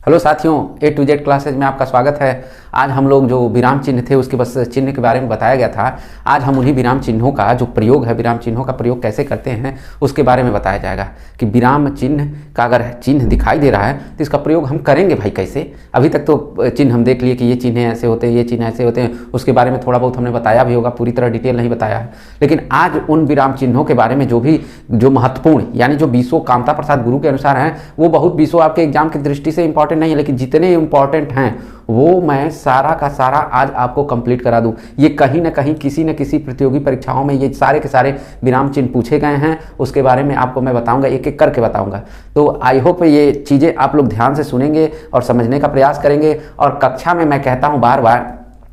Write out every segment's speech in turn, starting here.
Hello साथियों, ए to Z classes में आपका स्वागत है। आज हम लोग जो विराम चिन्ह थे उसके बस चिन्ह के बारे में बताया गया था। आज हम उन्हीं विराम चिन्हों का जो प्रयोग है, विराम चिन्हों का प्रयोग कैसे करते हैं उसके बारे में बताया जाएगा कि विराम चिन्ह का अगर चिन्ह दिखाई दे रहा है तो इसका प्रयोग हम करेंगे भाई कैसे। अभी तक तो चिन्ह हम देख लिए कि ये चिन्ह ऐसे होते हैं, ये चिन्ह ऐसे होते हैं, उसके बारे में थोड़ा बहुत हमने बताया भी होगा, पूरी तरह डिटेल नहीं बताया है। लेकिन आज उन विराम चिन्हों के बारे में जो महत्वपूर्ण यानी जो 20 कामता प्रसाद गुरु के अनुसार हैं, वो बहुत 20 आपके एग्जाम की दृष्टि से इंपॉर्टेंट नहीं है, लेकिन जितने इंपॉर्टेंट हैं वो मैं सारा का सारा आज आपको कंप्लीट करा दूं। ये कहीं ना कहीं किसी न किसी प्रतियोगी परीक्षाओं में ये सारे के सारे विराम चिन्ह पूछे गए हैं, उसके बारे में आपको मैं बताऊंगा, एक एक करके बताऊंगा। तो आई होप ये चीज़ें आप लोग ध्यान से सुनेंगे और समझने का प्रयास करेंगे। और कक्षा में मैं कहता हूँ बार बार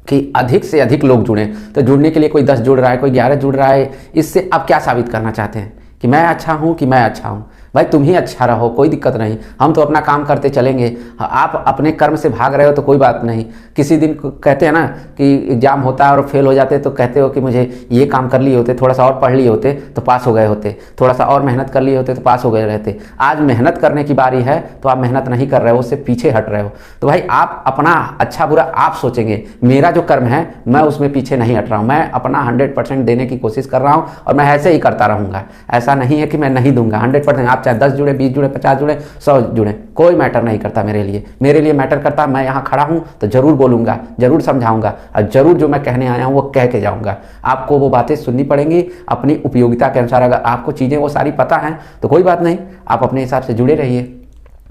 कि अधिक से अधिक लोग जुड़ें। तो जुड़ने के लिए कोई 10 जुड़ रहा है, कोई 11 जुड़ रहा है, इससे आप क्या साबित करना चाहते हैं कि मैं अच्छा हूँ कि मैं अच्छा हूँ? भाई तुम ही अच्छा रहो, कोई दिक्कत नहीं, हम तो अपना काम करते चलेंगे। आप अपने कर्म से भाग रहे हो तो कोई बात नहीं। किसी दिन कहते हैं ना कि एग्जाम होता है और फेल हो जाते तो कहते हो कि मुझे ये काम कर लिए होते, थोड़ा सा और पढ़ लिए होते तो पास हो गए होते, थोड़ा सा और मेहनत कर लिए होते तो पास हो गए रहते। आज मेहनत करने की बारी है तो आप मेहनत नहीं कर रहे हो, उससे पीछे हट रहे हो। तो भाई आप अपना अच्छा बुरा आप सोचेंगे, मेरा जो कर्म है मैं उसमें पीछे नहीं हट रहा हूँ, मैं अपना 100% देने की कोशिश कर रहा हूँ और मैं ऐसे ही करता रहूँगा। ऐसा नहीं है कि मैं नहीं दूंगा 100%। आप चाहे 10 जुड़े, 20 जुड़े, 50 जुड़े, 100 जुड़े, कोई मैटर नहीं करता मेरे लिए मैटर करता मैं यहाँ खड़ा हूँ तो जरूर बोलूँगा, जरूर समझाऊंगा और जरूर जो मैं कहने आया हूँ वो कह के जाऊँगा। आपको वो बातें सुननी पड़ेंगी अपनी उपयोगिता के अनुसार। अगर आपको चीज़ें वो सारी पता हैं तो कोई बात नहीं, आप अपने हिसाब से जुड़े रहिए।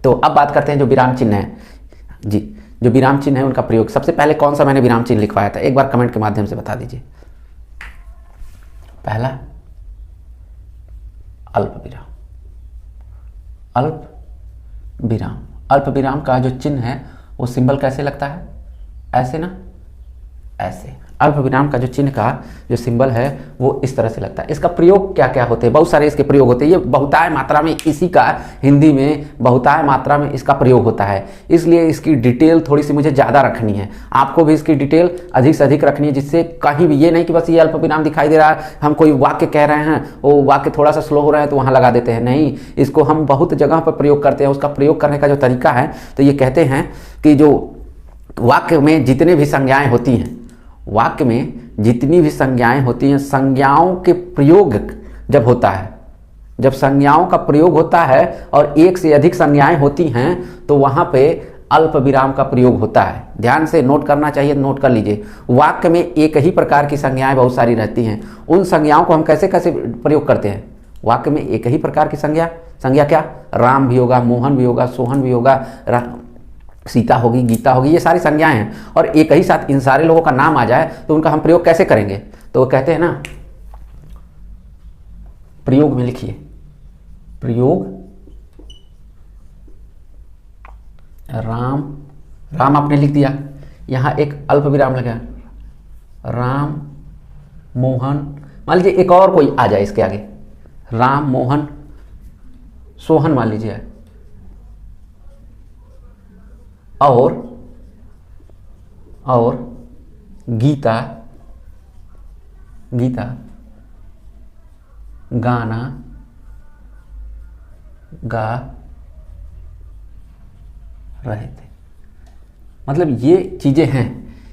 तो अब बात करते हैं जो विराम चिन्ह है जी, जो विराम चिन्ह है उनका प्रयोग। सबसे पहले कौन सा मैंने विराम चिन्ह लिखवाया था, एक बार कमेंट के माध्यम से बता दीजिए। पहला अल्प विराम, अल्प विराम। अल्प विराम का जो चिन्ह है वो सिंबल कैसे लगता है? ऐसे ना, ऐसे। अल्प विराम का जो चिन्ह का जो सिंबल है वो इस तरह से लगता है। इसका प्रयोग क्या क्या होते हैं? बहुत सारे इसके प्रयोग होते हैं। ये बहुताय मात्रा में इसी का हिंदी में बहुताय मात्रा में इसका प्रयोग होता है, इसलिए इसकी डिटेल थोड़ी सी मुझे ज़्यादा रखनी है। आपको भी इसकी डिटेल अधिक से अधिक रखनी है, जिससे कहीं भी ये नहीं कि बस ये अल्प विराम दिखाई दे रहा है, हम कोई वाक्य कह रहे हैं, वो वाक्य थोड़ा सा स्लो हो रहा है तो वहाँ लगा देते हैं। नहीं, इसको हम बहुत जगह पर प्रयोग करते हैं। उसका प्रयोग करने का जो तरीका है, तो ये कहते हैं कि जो वाक्य में जितने भी संज्ञाएँ होती हैं, वाक्य में जितनी भी संज्ञाएं होती हैं, संज्ञाओं के प्रयोग जब होता है, जब संज्ञाओं का प्रयोग होता है और एक से अधिक संज्ञाएं होती हैं तो वहां पे अल्प विराम का प्रयोग होता है। ध्यान से नोट करना चाहिए, नोट कर लीजिए। वाक्य में एक ही प्रकार की संज्ञाएं बहुत सारी रहती हैं, उन संज्ञाओं को हम कैसे कैसे प्रयोग करते हैं? वाक्य में एक ही प्रकार की संज्ञा क्या? राम भी होगा, मोहन भी होगा, सोहन भी होगा, सीता होगी, गीता होगी, ये सारी संज्ञाएं हैं। और एक ही साथ इन सारे लोगों का नाम आ जाए तो उनका हम प्रयोग कैसे करेंगे? तो वो कहते हैं ना, प्रयोग में लिखिए, प्रयोग राम, राम आपने लिख दिया, यहां एक अल्प विराम लगा, राम मोहन। मान लीजिए एक और कोई आ जाए इसके आगे, राम मोहन सोहन मान लीजिए, और गीता, गाना गा रहे थे। मतलब ये चीजें हैं।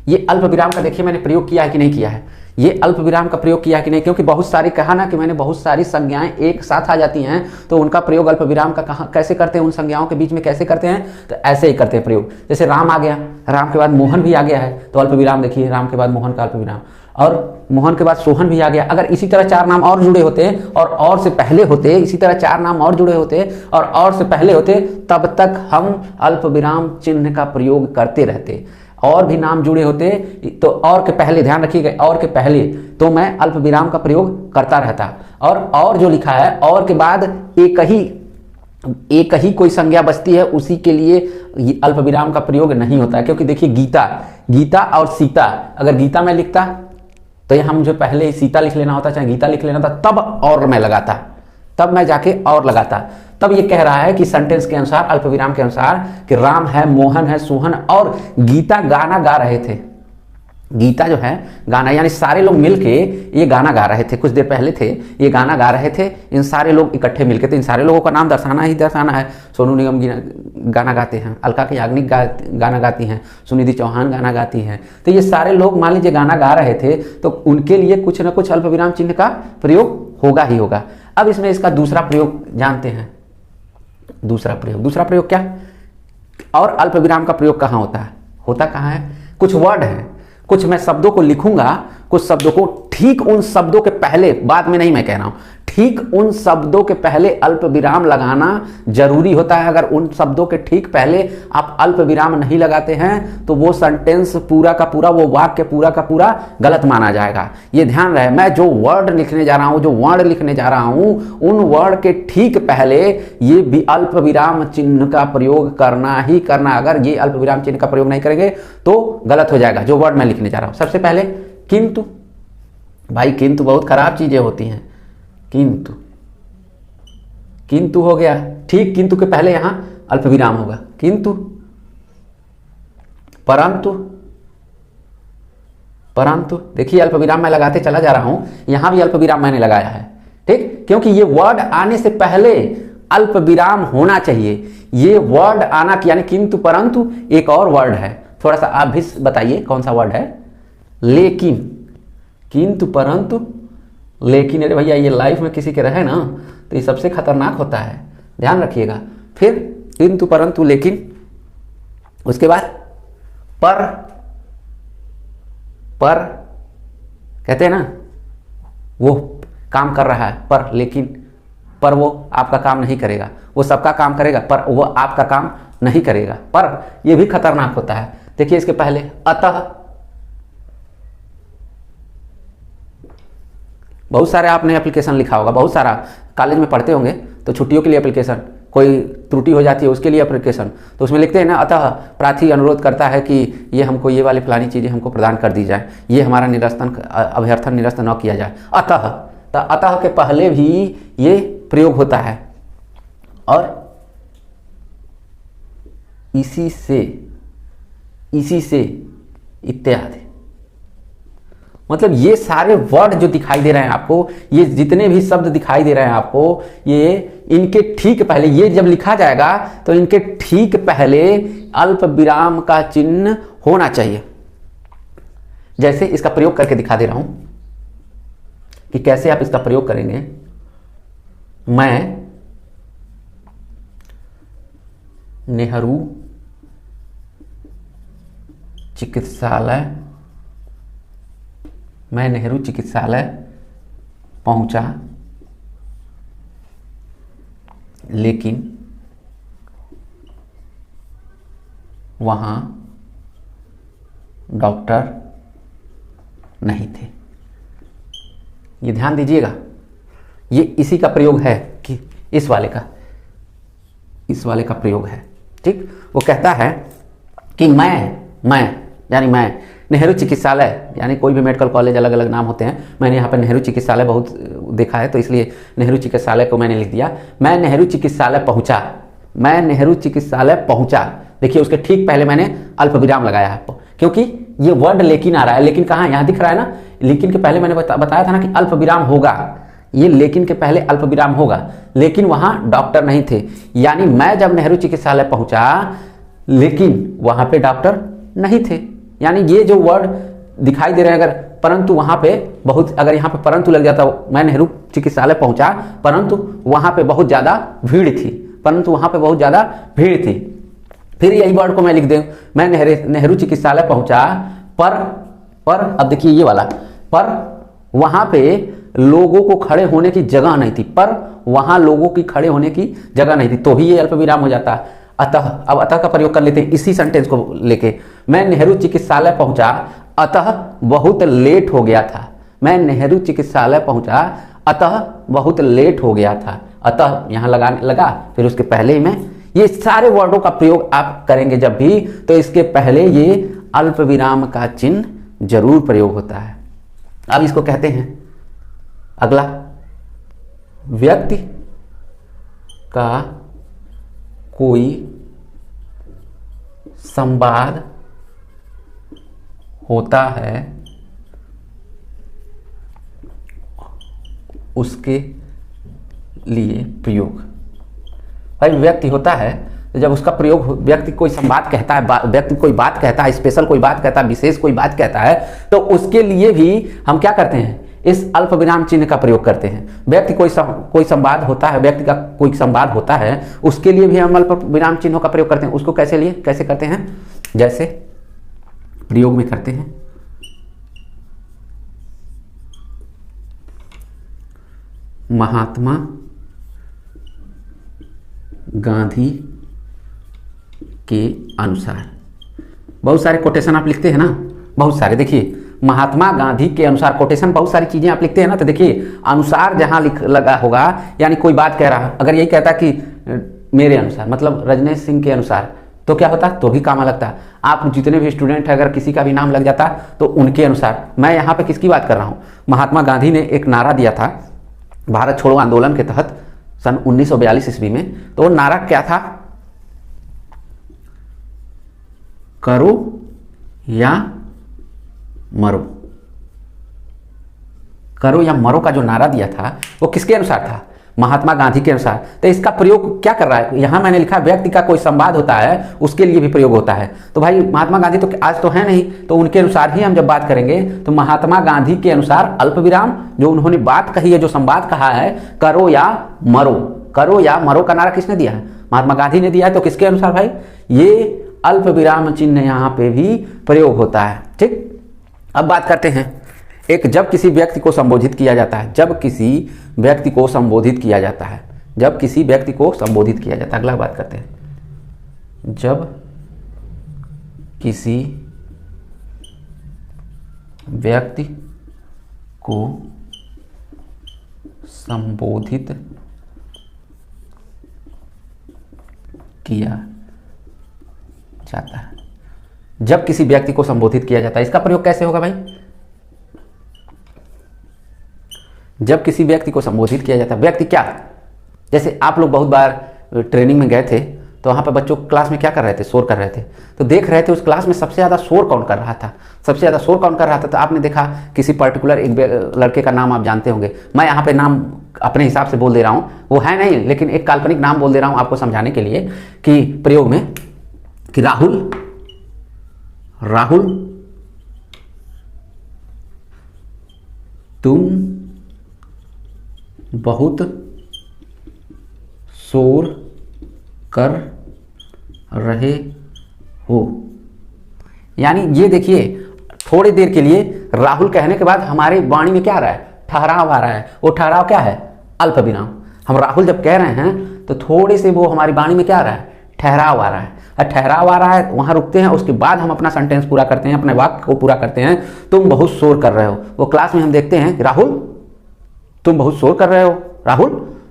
ये अल्प विराम का देखिए मैंने प्रयोग किया है कि नहीं किया है, ये अल्प विराम का प्रयोग किया कि नहीं, क्योंकि बहुत सारी कहा ना कि मैंने बहुत सारी संज्ञाएं एक साथ आ जाती हैं तो उनका प्रयोग अल्प विराम का कहाँ कैसे करते हैं, उन संज्ञाओं के बीच में कैसे करते हैं? तो ऐसे ही करते हैं प्रयोग। जैसे राम आ गया, राम के बाद मोहन भी आ गया है तो अल्प विराम देखिए, राम के बाद मोहन का अल्प विराम, और मोहन के बाद सोहन भी आ गया। अगर इसी तरह 4 नाम और जुड़े होते और से पहले होते, इसी तरह 4 नाम और जुड़े होते और से पहले होते, तब तक हम अल्प विराम चिन्ह का प्रयोग करते रहते। और भी नाम जुड़े होते तो और के पहले, ध्यान रखिएगा, और के पहले तो मैं अल्प विराम का प्रयोग करता रहता। और जो लिखा है, और के बाद एक ही कोई संज्ञा बचती है, उसी के लिए अल्प विराम का प्रयोग नहीं होता है। क्योंकि देखिए गीता और सीता, अगर गीता में लिखता तो ये हम जो पहले सीता लिख लेना होता, चाहे गीता लिख लेना था, तब और मैं लगाता, तब मैं जाके और लगाता। तब ये कह रहा है कि सेंटेंस के अनुसार, अल्प विराम के अनुसार, कि राम है, मोहन है, सोहन और गीता गाना गा रहे थे। गीता जो है गाना, यानी सारे लोग मिलके ये गाना गा रहे थे, कुछ देर पहले थे ये गाना गा रहे थे, इन सारे लोग इकट्ठे मिलके। तो इन सारे लोगों का नाम दर्शाना ही दर्शाना है। सोनू निगम गाना गाते हैं, अलका याग्निक गाना गाती हैं, सुनिधि चौहान गाना गाती हैं। तो ये सारे लोग मान लीजिए गाना गा रहे थे, तो उनके लिए कुछ ना कुछ अल्पविराम चिन्ह का प्रयोग होगा ही होगा। अब इसमें इसका दूसरा प्रयोग जानते हैं। दूसरा प्रयोग क्या, और अल्पविराम का प्रयोग कहाँ होता है, होता कहाँ है? कुछ वर्ड है, कुछ मैं शब्दों को लिखूंगा, कुछ शब्दों को ठीक उन शब्दों के पहले, बाद में नहीं मैं कह रहा हूं, ठीक उन शब्दों के पहले अल्प विराम लगाना जरूरी होता है। अगर उन शब्दों के ठीक पहले आप अल्प विराम नहीं लगाते हैं तो वो सेंटेंस पूरा का पूरा, वो वाक्य पूरा का पूरा गलत माना जाएगा। ये ध्यान रहे, मैं जो वर्ड लिखने जा रहा हूं, जो वर्ण लिखने जा रहा हूं, उन वर्ण के ठीक पहले ये भी अल्प विराम चिन्ह का प्रयोग करना ही करना। अगर ये अल्प विराम चिन्ह का प्रयोग नहीं करेंगे तो गलत हो जाएगा जो वर्ड मैं लिखने जा रहा हूं। सबसे पहले किंतु, भाई किंतु बहुत खराब चीजें होती हैं। किंतु हो गया, ठीक, किंतु के पहले यहां अल्प विराम होगा, किंतु। परंतु देखिए अल्प विराम मैं लगाते चला जा रहा हूं, यहां भी अल्प विराम मैंने लगाया है, ठीक, क्योंकि ये वर्ड आने से पहले अल्प विराम होना चाहिए। ये वर्ड आना, यानी किंतु परंतु। एक और वर्ड है, थोड़ा सा आप भी बताइए कौन सा वर्ड है? लेकिन। किंतु परंतु लेकिन। अरे भैया ये लाइफ में किसी के रहे ना तो ये सबसे खतरनाक होता है, ध्यान रखिएगा। फिर किंतु परंतु लेकिन, उसके बाद पर कहते हैं ना वो काम कर रहा है, पर लेकिन, पर वो आपका काम नहीं करेगा, वो सबका काम करेगा पर वो आपका काम नहीं करेगा, पर ये भी खतरनाक होता है। देखिए इसके पहले अतः, बहुत सारे आपने एप्लीकेशन लिखा होगा, बहुत सारा कॉलेज में पढ़ते होंगे तो छुट्टियों के लिए एप्लीकेशन, कोई त्रुटि हो जाती है उसके लिए एप्लीकेशन, तो उसमें लिखते हैं ना अतः प्रार्थी अनुरोध करता है कि ये हमको ये वाली फलानी चीज़ें हमको प्रदान कर दी जाए, ये हमारा निरसन अभ्यर्थन निरसन न किया जाए। अतः, तो अतः के पहले भी ये प्रयोग होता है। और इसी से इत्यादि, मतलब ये सारे वर्ड जो दिखाई दे रहे हैं आपको, ये जितने भी शब्द दिखाई दे रहे हैं आपको, ये इनके ठीक पहले, ये जब लिखा जाएगा तो इनके ठीक पहले अल्प विराम का चिन्ह होना चाहिए। जैसे इसका प्रयोग करके दिखा दे रहा हूं कि कैसे आप इसका प्रयोग करेंगे। मैं नेहरू चिकित्सालय पहुंचा, लेकिन वहां डॉक्टर नहीं थे। ये ध्यान दीजिएगा, ये इसी का प्रयोग है कि इस वाले का प्रयोग है, ठीक। वो कहता है कि मैं यानी मैं नेहरू चिकित्सालय, यानी कोई भी मेडिकल कॉलेज अलग अलग नाम होते हैं, मैंने यहाँ पर नेहरू चिकित्सालय बहुत देखा है तो इसलिए नेहरू चिकित्सालय को मैंने लिख दिया। मैं नेहरू चिकित्सालय पहुंचा, देखिए उसके ठीक पहले मैंने अल्प विराम लगाया है, क्योंकि ये वर्ड लेकिन आ रहा है। लेकिन कहाँ, यहाँ दिख रहा है ना, लेकिन के पहले मैंने बताया था ना कि अल्प विराम होगा, ये लेकिन के पहले अल्प विराम होगा, लेकिन वहां डॉक्टर नहीं थे। यानी मैं जब नेहरू चिकित्सालय पहुंचा लेकिन वहां पे डॉक्टर नहीं थे, यानी ये जो वर्ड दिखाई दे रहे हैं, अगर परंतु वहां पे बहुत, अगर यहाँ पे परंतु लग जाता, मैं नेहरू चिकित्सालय पहुंचा परंतु वहां पे बहुत ज्यादा भीड़ थी, फिर यही वर्ड को मैं लिख दूं, मैं नेहरू चिकित्सालय पहुंचा पर अब देखिए ये वाला, पर वहां पे लोगों को खड़े होने की जगह नहीं थी, पर वहां लोगों की खड़े होने की जगह नहीं थी, तो भी ये अल्प विराम हो जाता है। अतः, अब अतः का प्रयोग कर लेते हैं इसी सेंटेंस को लेके। मैं नेहरू चिकित्सालय पहुंचा, अतः बहुत लेट हो गया था। मैं नेहरू चिकित्सालय पहुंचा, अतः बहुत लेट हो गया था। अतः यहां लगाने लगा, फिर उसके पहले ही मैं, ये सारे वर्डों का प्रयोग आप करेंगे जब भी, तो इसके पहले ये अल्प विराम का चिन्ह जरूर प्रयोग होता है। अब इसको कहते हैं अगला, व्यक्ति का कोई संवाद होता है उसके लिए प्रयोग। भाई व्यक्ति होता है तो जब उसका प्रयोग व्यक्ति कोई संवाद कहता है, व्यक्ति कोई बात कहता है, स्पेशल कोई बात कहता है, विशेष कोई बात कहता है, तो उसके लिए भी हम क्या करते हैं, इस अल्प विराम चिन्ह का प्रयोग करते हैं। व्यक्ति कोई संवाद होता है, व्यक्ति का कोई संवाद होता है, उसके लिए भी हम अल्प विराम चिन्हों का प्रयोग करते हैं। उसको कैसे करते हैं, जैसे प्रयोग में करते हैं महात्मा गांधी के अनुसार। बहुत सारे कोटेशन आप लिखते हैं ना, बहुत सारे। देखिए महात्मा गांधी के अनुसार कोटेशन, बहुत सारी चीजें आप लिखते हैं ना, तो देखिए अनुसार जहां लगा होगा, यानी कोई बात कह रहा है, अगर यही कहता कि मेरे अनुसार, मतलब रजनीश सिंह के अनुसार, तो क्या होता, तो भी काम लगता। आप जितने भी स्टूडेंट हैं, अगर किसी का भी नाम लग जाता तो उनके अनुसार। मैं यहाँ पे किसकी बात कर रहा हूँ, महात्मा गांधी ने एक नारा दिया था भारत छोड़ो आंदोलन के तहत सन 1942 ईस्वी में। तो वो नारा क्या था, करो या मरो। करो या मरो का जो नारा दिया था वो किसके अनुसार था, महात्मा गांधी के अनुसार। तो इसका प्रयोग क्या कर रहा है, यहां मैंने लिखा व्यक्ति का कोई संवाद होता है उसके लिए भी प्रयोग होता है। तो भाई महात्मा गांधी तो आज तो है नहीं, तो उनके अनुसार ही हम जब बात करेंगे तो महात्मा गांधी के अनुसार अल्प विराम, जो उन्होंने बात कही है, जो संवाद कहा है, करो या मरो। करो या मरो का नारा किसने दिया है, महात्मा गांधी ने दिया है। तो किसके अनुसार भाई, ये अल्प विराम चिन्ह यहां पे भी प्रयोग होता है। ठीक, अब बात करते हैं एक, जब किसी व्यक्ति को संबोधित किया जाता है, जब किसी व्यक्ति को संबोधित किया जाता है, जब किसी व्यक्ति को संबोधित किया जाता है। अगला बात करते हैं, जब किसी व्यक्ति को संबोधित किया जाता है, जब किसी व्यक्ति को संबोधित किया जाता है, इसका प्रयोग कैसे होगा भाई, जब किसी व्यक्ति को संबोधित किया जाता है। व्यक्ति क्या, जैसे आप लोग बहुत बार ट्रेनिंग में गए थे तो वहाँ पर बच्चों क्लास में क्या कर रहे थे, शोर कर रहे थे, तो देख रहे थे उस क्लास में सबसे ज़्यादा शोर कौन कर रहा था, सबसे ज़्यादा शोर कौन कर रहा था। तो आपने देखा किसी पर्टिकुलर एक लड़के का नाम आप जानते होंगे, मैं यहाँ पे नाम अपने हिसाब से बोल दे रहा हूँ, वो है नहीं, लेकिन एक काल्पनिक नाम बोल दे रहा हूँ आपको समझाने के लिए कि प्रयोग में, कि राहुल तुम बहुत शोर कर रहे हो। यानी ये देखिए, थोड़ी देर के लिए राहुल कहने के बाद हमारे वाणी में क्या आ रहा है, ठहराव आ रहा है। वो ठहराव क्या है, अल्प विराम। हम राहुल जब कह रहे हैं तो थोड़े से वो हमारी वाणी में क्या आ रहा है, ठहराव आ रहा है। ठहराव आ रहा है, वहां रुकते हैं, उसके बाद हम अपना सेंटेंस पूरा करते हैं, अपने वाक्य को पूरा करते हैं। तुम बहुत शोर कर रहे हो। वो क्लास में हम देखते हैं, राहुल तुम बहुत शोर कर रहे हो, राहुल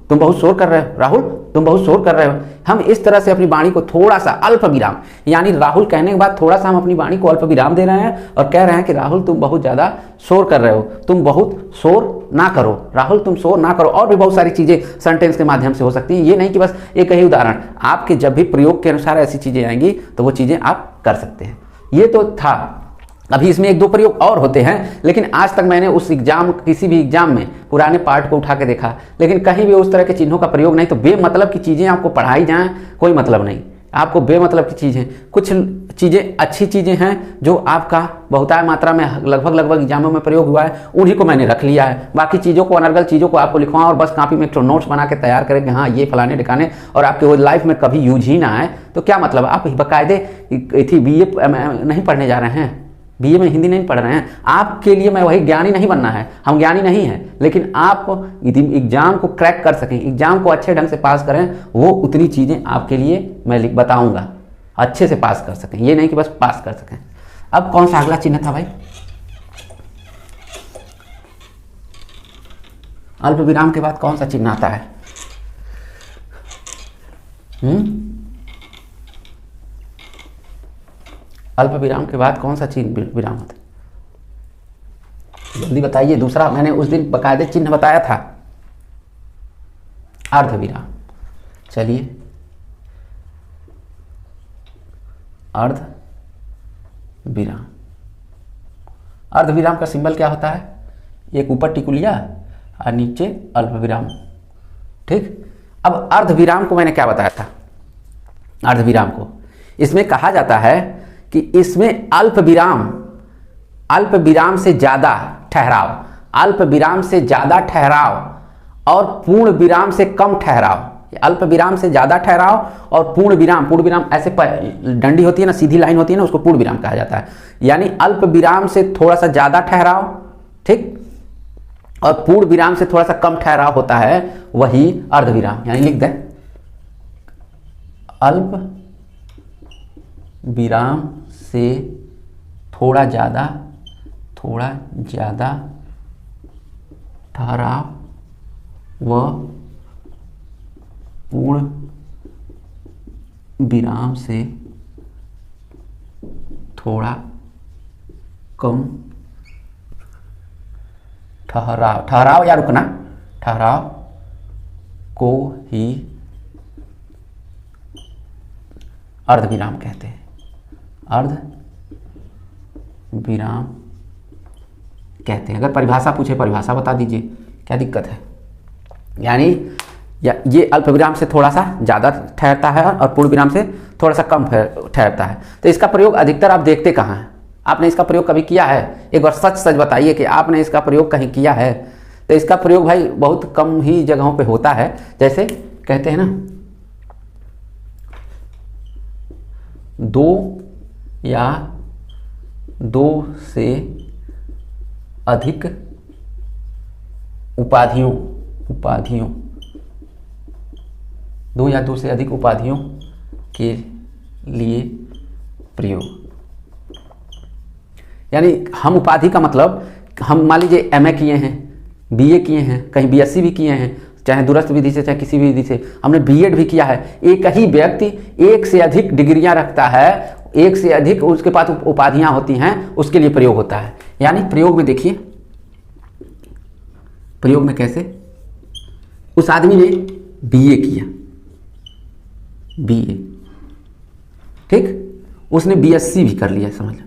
तुम बहुत शोर कर रहे हो, राहुल तुम बहुत शोर कर रहे हो। हम इस तरह से अपनी वाणी को थोड़ा सा अल्प विराम, यानी राहुल कहने के बाद थोड़ा सा हम अपनी वाणी को अल्प विराम दे रहे हैं और कह रहे हैं कि राहुल तुम बहुत ज़्यादा शोर कर रहे हो, तुम बहुत शोर ना करो, राहुल तुम शोर ना करो। और भी बहुत सारी चीज़ें सेंटेंस के माध्यम से हो सकती हैं, ये नहीं कि बस एक ही उदाहरण। आपके जब भी प्रयोग के अनुसार ऐसी चीज़ें आएंगी तो वो चीज़ें आप कर सकते हैं। ये तो था, अभी इसमें एक दो प्रयोग और होते हैं, लेकिन आज तक मैंने उस एग्जाम, किसी भी एग्जाम में पुराने पार्ट को उठा के देखा, लेकिन कहीं भी उस तरह के चिन्हों का प्रयोग नहीं। तो बेमतलब की चीज़ें आपको पढ़ाई जाएं, कोई मतलब नहीं। आपको बेमतलब की चीज़ें, कुछ चीज़ें अच्छी चीज़ें हैं जो आपका बहुतायत मात्रा में लगभग एग्जामों में प्रयोग हुआ है, उन्हीं को मैंने रख लिया है। बाकी चीज़ों को, अनर्गल चीज़ों को आपको लिखवाऊँ और बस कॉपी में एक नोट्स बना के तैयार करें कि हाँ ये फलाने ठिकाने, और आपके वो लाइफ में कभी यूज ही ना आए, तो क्या मतलब। आप बाकायदे थी BA नहीं पढ़ने जा रहे हैं, BA में हिंदी नहीं पढ़ रहे हैं। आपके लिए मैं वही ज्ञानी नहीं बनना है, हम ज्ञानी नहीं हैं, लेकिन आप एग्जाम को क्रैक कर सकें, एग्जाम को अच्छे ढंग से पास करें, वो उतनी चीज़ें आपके लिए मैं बताऊंगा, अच्छे से पास कर सकें, ये नहीं कि बस पास कर सकें। अब कौन सा अगला चिन्ह था भाई, अल्प विराम के बाद कौन सा चिन्ह आता है, अल्प विराम के बाद कौन सा चिन्ह विराम होता है, जल्दी बताइए। दूसरा मैंने उस दिन बाकायदे चिन्ह बताया था, अर्ध विराम। चलिए, अर्ध विराम, अर्धविराम का सिंबल क्या होता है? एक ऊपर टिकुलिया और नीचे अल्पविराम। ठीक, अब अर्धविराम को मैंने क्या बताया था? अर्धविराम को इसमें कहा जाता है कि इसमें अल्प विराम से ज़्यादा ठहराव, अल्प विराम से ज़्यादा ठहराव और पूर्ण विराम से कम ठहराव। अल्प विराम से ज़्यादा ठहराव और पूर्ण विराम ऐसे डंडी होती है ना, सीधी लाइन होती है ना, उसको पूर्ण विराम कहा जाता है। यानी अल्प विराम से थोड़ा सा ज़्यादा ठहराव, ठीक, और पूर्ण विराम से थोड़ा सा कम ठहराव होता है, वही अर्धविराम। यानी लिख दें अल्प विराम से थोड़ा ज़्यादा ठहराव व पूर्ण विराम से थोड़ा कम ठहराव या रुकना, ठहराव को ही अर्धविराम कहते हैं। अर्धविराम कहते हैं। अगर परिभाषा पूछे, परिभाषा बता दीजिए, क्या दिक्कत है? यानी ये अल्प विराम से थोड़ा सा ज़्यादा ठहरता है और पूर्ण विराम से थोड़ा सा कम ठहरता है। तो इसका प्रयोग अधिकतर आप देखते कहाँ हैं? आपने इसका प्रयोग कभी किया है? एक बार सच बताइए कि आपने इसका प्रयोग कहीं किया है। तो इसका प्रयोग भाई बहुत कम ही जगहों पे होता है। जैसे कहते हैं ना, दो या दो से अधिक उपाधियों दो या दो से अधिक उपाधियों के लिए प्रयोग। यानी हम उपाधि का मतलब, हम मान लीजिए एमए किए हैं, बीए किए हैं, कहीं बीएससी भी किए हैं, चाहे दूरस्थ विधि से चाहे किसी भी विधि से, हमने बीएड भी किया है। एक ही व्यक्ति एक से अधिक डिग्रियां रखता है, एक से अधिक उसके पास उपाधियां होती हैं, उसके लिए प्रयोग होता है। यानी प्रयोग में देखिए, प्रयोग में कैसे, उस आदमी ने बीए किया, बीए, ठीक, उसने बीएससी भी कर लिया, समझ लो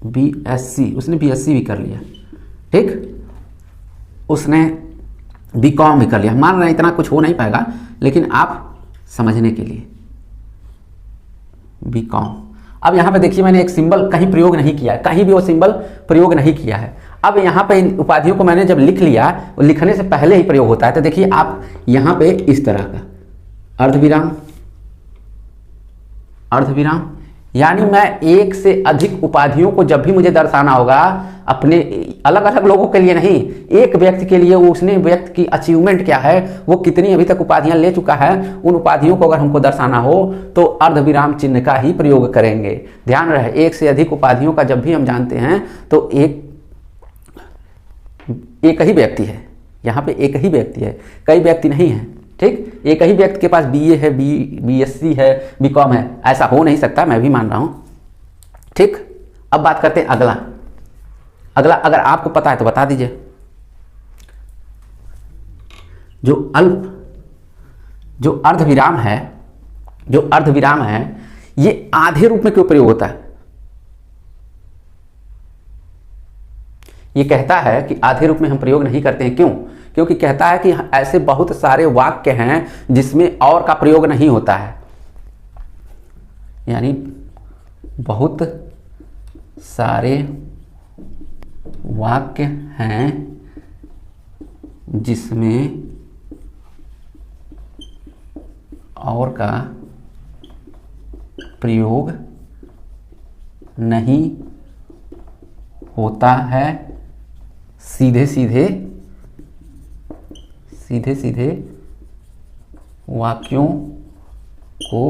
बीएससी, उसने बीएससी भी कर लिया, ठीक, उसने बीकॉम भी कर लिया। मान रहे हैं इतना कुछ हो नहीं पाएगा, लेकिन आप समझने के लिए बीकॉम। अब यहाँ पे देखिए, मैंने एक सिंबल कहीं प्रयोग नहीं किया है, कहीं भी वो सिंबल प्रयोग नहीं किया है। अब यहाँ पे इन उपाधियों को मैंने जब लिख लिया, लिखने से पहले ही प्रयोग होता है। तो देखिए आप यहाँ पे इस तरह का अर्धविराम, अर्धविराम, यानी मैं एक से अधिक उपाधियों को जब भी मुझे दर्शाना होगा, अपने अलग अलग लोगों के लिए नहीं, एक व्यक्ति के लिए, वो उसने व्यक्ति की अचीवमेंट क्या है, वो कितनी अभी तक उपाधियां ले चुका है, उन उपाधियों को अगर हमको दर्शाना हो तो अर्धविराम चिन्ह का ही प्रयोग करेंगे। ध्यान रहे, एक से अधिक उपाधियों का जब भी हम जानते हैं तो एक ही व्यक्ति है, यहाँ पे एक ही व्यक्ति है, कई व्यक्ति नहीं है, ठीक। एक ही व्यक्ति के पास बीए है, बीएससी है, बीकॉम है, ऐसा हो नहीं सकता, मैं भी मान रहा हूं, ठीक। अब बात करते हैं अगला। अगर आपको पता है तो बता दीजिए। जो अर्धविराम है, ये आधे रूप में क्यों प्रयोग होता है? ये कहता है कि आधे रूप में हम प्रयोग नहीं करते हैं, क्यों? क्योंकि कहता है कि ऐसे बहुत सारे वाक्य हैं जिसमें और का प्रयोग नहीं होता है। यानी बहुत सारे वाक्य हैं जिसमें और का प्रयोग नहीं होता है, सीधे सीधे वाक्यों को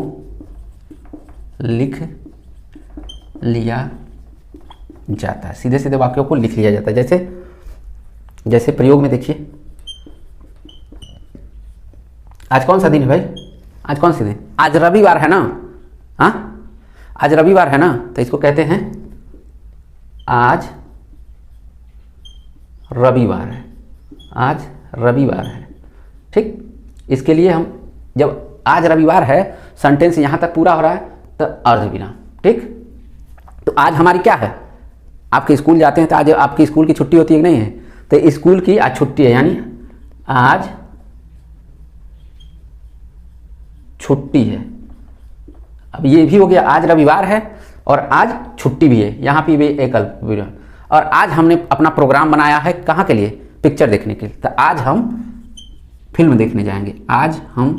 लिख लिया जाता है, सीधे सीधे वाक्यों को लिख लिया जाता है। जैसे प्रयोग में देखिए, आज कौन सा दिन है भाई? आज कौन सा दिन? आज रविवार है ना? हाँ, आज रविवार है ना, तो इसको कहते हैं आज रविवार है, आज रविवार है, ठीक। इसके लिए हम जब आज रविवार है, सेंटेंस यहां तक पूरा हो रहा है, तो अर्धविराम, ठीक। तो आज हमारी क्या है, आपके स्कूल जाते हैं तो आज आपकी स्कूल की छुट्टी होती है कि नहीं है, तो स्कूल की आज छुट्टी है, यानी आज छुट्टी है। अब ये भी हो गया, आज रविवार है और आज छुट्टी भी है, यहाँ पे भी एक अल्प। और आज हमने अपना प्रोग्राम बनाया है कहाँ के लिए, पिक्चर देखने के लिए। तो आज हम फिल्म देखने जाएंगे, आज हम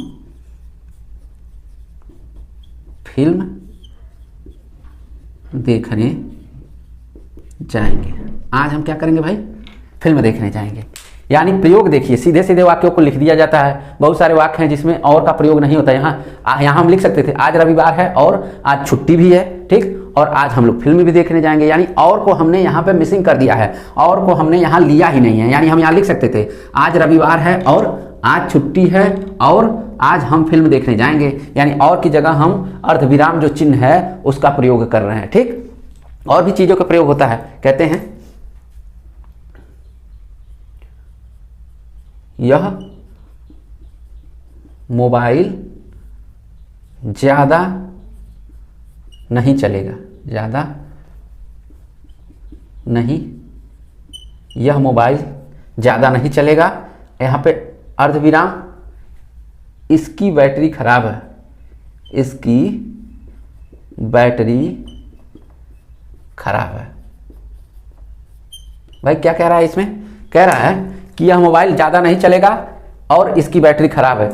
फिल्म देखने जाएंगे। आज हम क्या करेंगे भाई, फिल्म देखने जाएंगे। यानी प्रयोग देखिए, सीधे सीधे वाक्यों को लिख दिया जाता है। बहुत सारे वाक्य हैं जिसमें और का प्रयोग नहीं होता। यहाँ हम लिख सकते थे आज रविवार है और आज छुट्टी भी है, ठीक, और आज हम लोग फिल्म भी देखने जाएंगे। यानी और को हमने यहाँ पे मिसिंग कर दिया है, और को हमने यहाँ लिया ही नहीं है। यानी हम यहाँ लिख सकते थे आज रविवार है और आज छुट्टी है और आज हम फिल्म देखने जाएंगे। यानी और की जगह हम अर्धविराम जो चिन्ह है उसका प्रयोग कर रहे हैं, ठीक। और भी चीजों का प्रयोग होता है, कहते हैं यह मोबाइल ज्यादा नहीं चलेगा, ज्यादा नहीं, यह मोबाइल ज्यादा नहीं चलेगा। यहां पे अर्धविराम, इसकी बैटरी खराब है, इसकी बैटरी खराब है। भाई क्या कह रहा है इसमें, कह रहा है कि यह मोबाइल ज़्यादा नहीं चलेगा और इसकी बैटरी खराब है।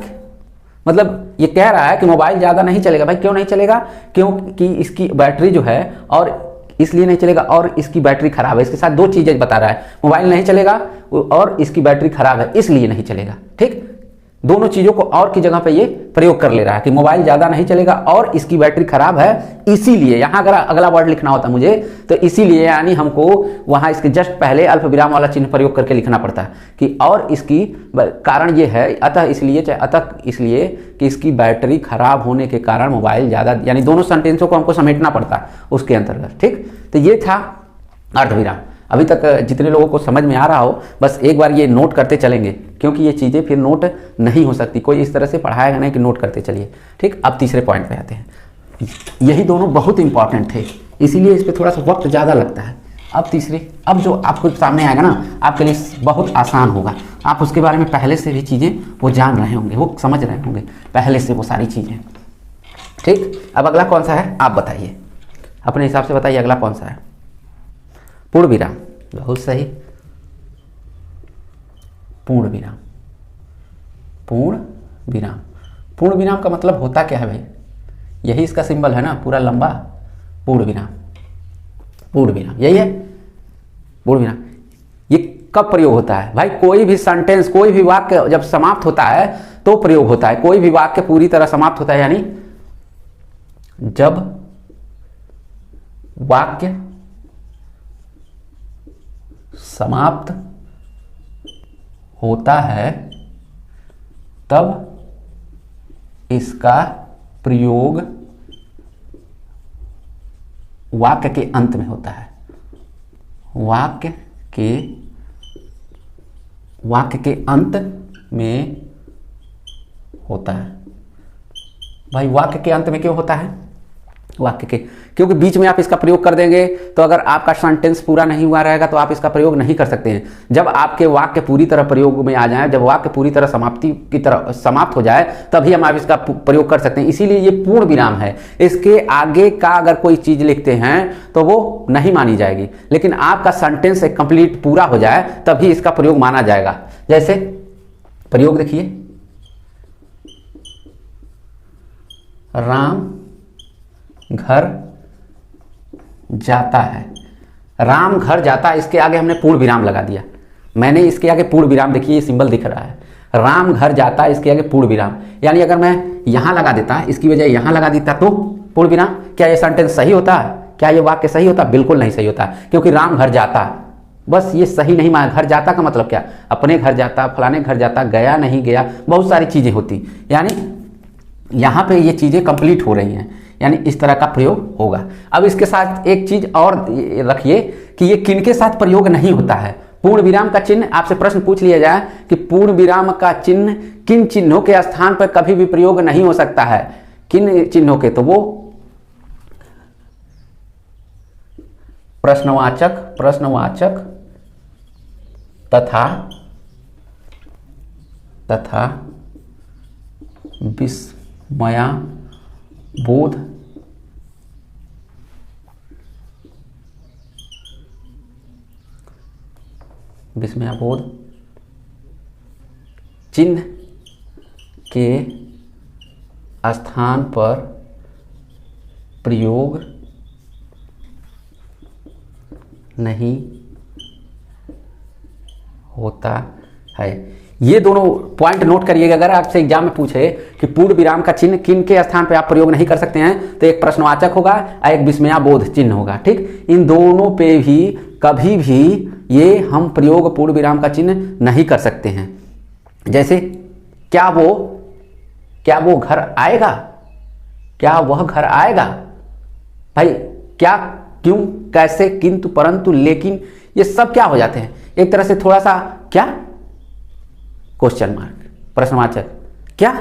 मतलब ये कह रहा है कि मोबाइल ज़्यादा नहीं चलेगा। भाई क्यों नहीं चलेगा, क्योंकि इसकी बैटरी जो है, और इसलिए नहीं चलेगा और इसकी बैटरी खराब है। इसके साथ दो चीज़ें बता रहा है, मोबाइल नहीं चलेगा और इसकी बैटरी खराब है इसलिए नहीं चलेगा, ठीक। दोनों चीज़ों को और की जगह पे ये प्रयोग कर ले रहा है कि मोबाइल ज़्यादा नहीं चलेगा और इसकी बैटरी खराब है इसीलिए। यहाँ अगर अगला वर्ड लिखना होता मुझे तो इसीलिए, यानी हमको वहाँ इसके जस्ट पहले अल्प विराम वाला चिन्ह प्रयोग करके लिखना पड़ता है कि और इसकी कारण ये है, अतः इसलिए, चाहे अतः इसलिए कि इसकी बैटरी खराब होने के कारण मोबाइल ज़्यादा, यानी दोनों सेंटेंसों को हमको समेटना पड़ता है उसके अंतर्गत, ठीक। तो ये था अर्धविराम। अभी तक जितने लोगों को समझ में आ रहा हो बस एक बार ये नोट करते चलेंगे, क्योंकि ये चीज़ें फिर नोट नहीं हो सकती, कोई इस तरह से पढ़ाएगा नहीं कि नोट करते चलिए, ठीक। अब तीसरे पॉइंट पे आते हैं। यही दोनों बहुत इंपॉर्टेंट थे, इसीलिए इस पर थोड़ा सा वक्त ज़्यादा लगता है। अब तीसरे, अब जो आपको सामने आएगा ना आपके लिए बहुत आसान होगा। आप उसके बारे में पहले से भी चीज़ें वो जान रहे होंगे, वो समझ रहे होंगे पहले से वो सारी चीज़ें, ठीक। अब अगला कौन सा है आप बताइए, अपने हिसाब से बताइए अगला कौन सा है। पूर्ण विराम, बहुत सही, पूर्ण विराम। पूर्ण विराम, पूर्ण विराम का मतलब होता क्या है भाई, यही इसका सिंबल है ना, पूरा लंबा, पूर्ण विराम, पूर्ण विराम यही है पूर्ण विराम। ये कब प्रयोग होता है भाई, कोई भी सेंटेंस, कोई भी वाक्य जब समाप्त होता है तो प्रयोग होता है। कोई भी वाक्य पूरी तरह समाप्त होता है, यानी जब वाक्य समाप्त होता है तब इसका प्रयोग वाक्य के अंत में होता है। वाक्य के अंत में होता है। भाई वाक्य के अंत में क्यों होता है, वाक्य के, क्योंकि बीच में आप इसका प्रयोग कर देंगे तो अगर आपका सेंटेंस पूरा नहीं हुआ रहेगा तो आप इसका प्रयोग नहीं कर सकते हैं। जब आपके वाक्य पूरी तरह प्रयोग में आ जाए, जब वाक्य पूरी तरह समाप्ति की तरह समाप्त हो जाए तभी हम आप इसका प्रयोग कर सकते हैं। इसीलिए ये पूर्ण विराम है। इसके आगे का अगर कोई चीज लिखते हैं तो वो नहीं मानी जाएगी, लेकिन आपका सेंटेंस एक कंप्लीट पूरा हो जाए तभी इसका प्रयोग माना जाएगा। जैसे प्रयोग देखिए, राम घर जाता है, राम घर जाता है, इसके आगे हमने पूर्ण विराम लगा दिया। मैंने इसके आगे पूर्ण विराम, देखिए ये सिंबल दिख रहा है, राम घर जाता है, इसके आगे पूर्ण विराम। यानी अगर मैं यहां लगा देता, इसकी वजह यहां लगा देता तो पूर्ण विराम, क्या ये सेंटेंस सही होता है, क्या ये वाक्य सही होता? बिल्कुल नहीं सही होता, क्योंकि राम घर जाता, बस ये सही नहीं माना। घर जाता का मतलब क्या, अपने घर जाता, फलाने घर जाता, गया नहीं गया, बहुत सारी चीजें होती। यानी यहां पे ये चीजें कंप्लीट हो रही हैं, यानी इस तरह का प्रयोग होगा। अब इसके साथ एक चीज और रखिए कि ये किन के साथ प्रयोग नहीं होता है। पूर्ण विराम का चिन्ह, आपसे प्रश्न पूछ लिया जाए कि पूर्ण विराम का चिन्ह किन चिन्हों के स्थान पर कभी भी प्रयोग नहीं हो सकता है, किन चिन्हों के, तो वो प्रश्नवाचक प्रश्नवाचक तथा विस्मयाबोध चिन्ह के स्थान पर प्रयोग नहीं होता है। ये दोनों पॉइंट नोट करिएगा। अगर आपसे एग्जाम में पूछे कि पूर्ण विराम का चिन्ह किन के स्थान पे आप प्रयोग नहीं कर सकते हैं, तो एक प्रश्नवाचक होगा और एक विस्मयाबोध चिन्ह होगा। ठीक, इन दोनों पे भी कभी भी ये हम प्रयोग पूर्ण विराम का चिन्ह नहीं कर सकते हैं। जैसे क्या वो घर आएगा, क्या वह घर आएगा, भाई क्या, क्यों, कैसे, किंतु, परंतु, लेकिन, ये सब क्या हो जाते हैं, एक तरह से थोड़ा सा क्या, क्वेश्चन मार्क, प्रश्नवाचक, क्या,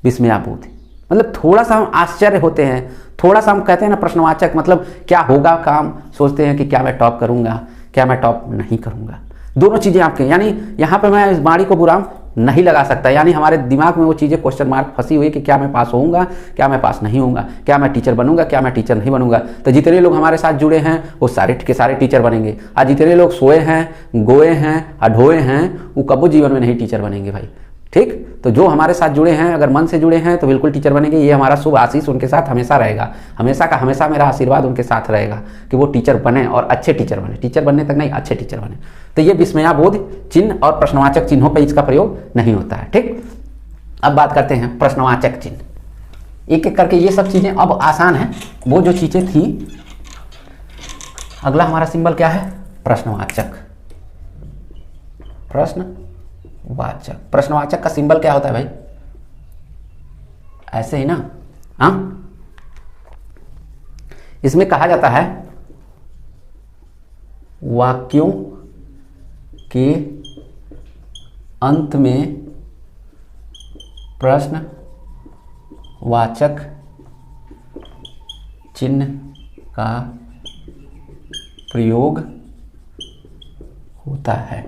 विस्मयाबोध, मतलब थोड़ा सा हम आश्चर्य होते हैं, थोड़ा सा हम कहते हैं ना प्रश्नवाचक, मतलब क्या होगा काम, सोचते हैं कि क्या मैं टॉप करूंगा, क्या मैं टॉप नहीं करूंगा। दोनों चीजें आपके, यानी यहां पे मैं इस बाड़ी को बुराम नहीं लगा सकता, यानी हमारे दिमाग में वो चीजें क्वेश्चन मार्क फंसी हुई कि क्या मैं पास होऊंगा, क्या मैं पास नहीं होऊंगा, क्या मैं टीचर बनूंगा, क्या मैं टीचर नहीं बनूंगा। तो जितने लोग हमारे साथ जुड़े हैं वो सारे के सारे टीचर बनेंगे, और जितने लोग सोए हैं, गोए हैं, अढोए हैं, वो कबो जीवन में नहीं टीचर बनेंगे भाई। ठीक, तो जो हमारे साथ जुड़े हैं, अगर मन से जुड़े हैं तो बिल्कुल टीचर बनेंगे। ये हमारा शुभ आशीष उनके साथ हमेशा रहेगा, हमेशा का हमेशा मेरा आशीर्वाद उनके साथ रहेगा कि वो टीचर बने और अच्छे टीचर बने, टीचर बनने तक नहीं, अच्छे टीचर बने। तो ये विस्मयाबोध चिन्ह और प्रश्नवाचक चिन्हों पर इसका प्रयोग नहीं होता है। ठीक, अब बात करते हैं प्रश्नवाचक चिन्ह, एक एक करके। ये सब चीजें अब आसान है, वो जो चीजें थी। अगला हमारा सिंबल क्या है, प्रश्नवाचक। प्रश्नवाचक, प्रश्नवाचक का सिंबल क्या होता है भाई, ऐसे ही ना। हाँ, इसमें कहा जाता है वाक्यों के अंत में प्रश्नवाचक चिन्ह का प्रयोग होता है।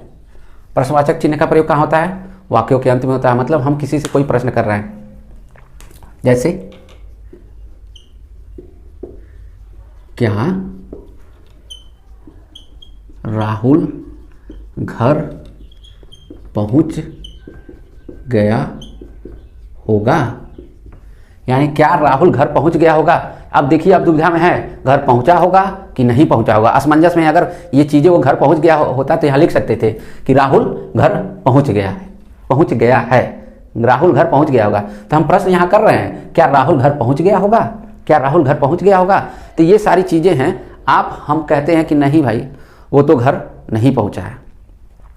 प्रश्नवाचक चिन्ह का प्रयोग कहाँ होता है, वाक्यों के अंत में होता है। मतलब हम किसी से कोई प्रश्न कर रहे हैं, जैसे क्या राहुल घर पहुंच गया होगा, यानी क्या राहुल घर पहुंच गया होगा। अब देखिए, अब दुविधा में है, घर पहुंचा होगा कि नहीं पहुंचा होगा। असमंजस में अगर ये चीजें वो घर पहुंच गया होता तो यहां लिख सकते थे कि राहुल घर पहुंच गया है, पहुंच गया है, राहुल घर पहुंच गया होगा। तो हम प्रश्न यहां कर रहे हैं, क्या राहुल घर पहुंच गया होगा, क्या राहुल घर पहुंच गया होगा। तो ये सारी चीजें हैं। आप हम कहते हैं कि नहीं भाई, वो तो घर नहीं पहुंचा है,